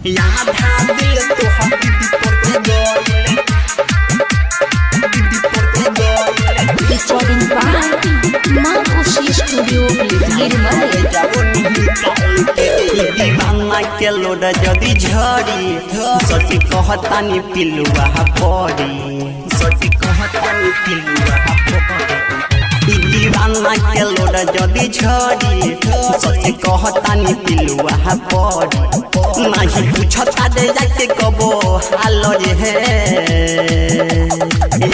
याद है दिल तो हम दीदी पड़ते गए दीदी पड़ते गए रिकॉर्डिंग बाय मां खुशी स्टूडियो निर्मल दीवाना के लोड जदी झड़ी सची कहतानी पिलुआ पड़ी सची कहतानी पिलुआ पड़ी दीवाना के लोड जदी झड़ी सची कहतानी पिलुआ पड़ी नहीं पूछता दे जाके कबो हाल रे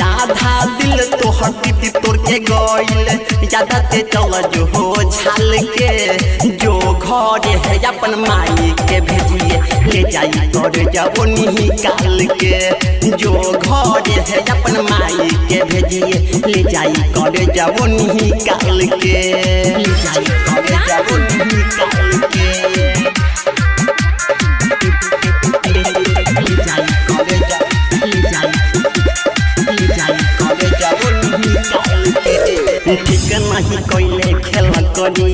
आधा दिल तो हटी तोड़ के गइल यादते चल जो हो झाल के जो घर है अपन माई के भेजिए ले जाई कर जाओ निकाल के जो घर है अपन माई के भेजिए ले जाई कर जाओ निकाल के ले जाई कर जाओ निकाल के ठीक नहीं कोइले खेल करी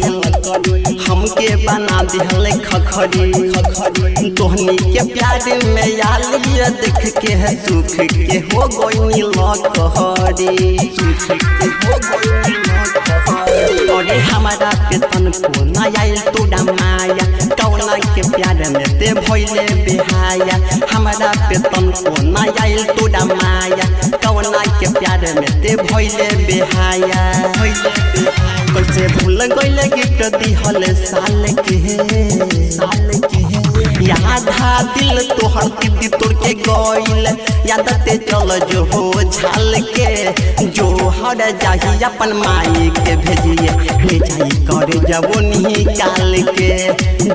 हमके बना दिहल खखरी तोहनी के प्यार में यालिया देख के है सुख के हो गई लकहरी सुख के हो गई लकहरी हमारा के तन को न आइल तोड़ा माया कौना के प्यार में ते भइले बेहाया हमारा पे तन को न आइल तोड़ा माया कौना के प्यार में ते भइले बेहाया कैसे भूल गइले गिफ्ट दिहल साल के याद हा दिल तोहर दीदी तोड़ के गइल यादते चल जो हो झाल के जो हर जाही अपन माई के भेजिए ले जाई कर जाबो निकाल के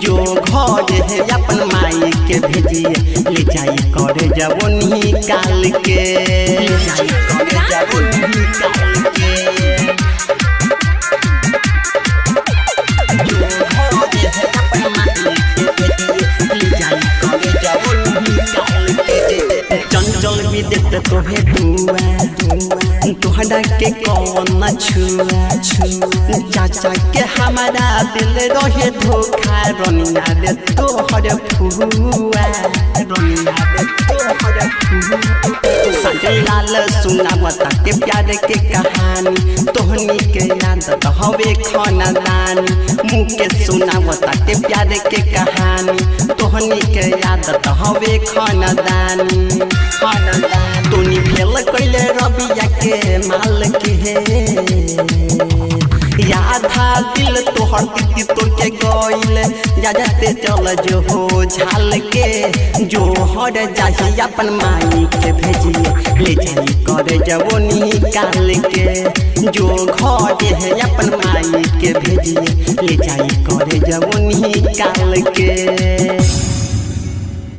जो घर है अपन माई के भेजिए ले जाई कर जाबो निकाल के ले जाई कर जाबो निकाल के चंचल भी देते तोहे दुआ तोहरा के कौन न छुआ चाचा के हमारा दिल रहे धोखा रनिया दे तोहर फुआ रनिया दे तोहर फुआ लाल सुनावता के प्यार के कहानी तोहनी के याद हवे खानदानी मुँह के सुनावता के प्यार के कहानी तोहनी के याद हवे खानदानी तोनी फेल कैले रबिया के माल के याद हा दिल तोहर दीदी तोड़ के गइल यादते चल जो हो झाल के जो हर जाही अपन माई के भेजिए ले जाई कर जाओ निकाल के जो घर है अपन माई के भेजिए ले जाई कर जाओ निकाल के।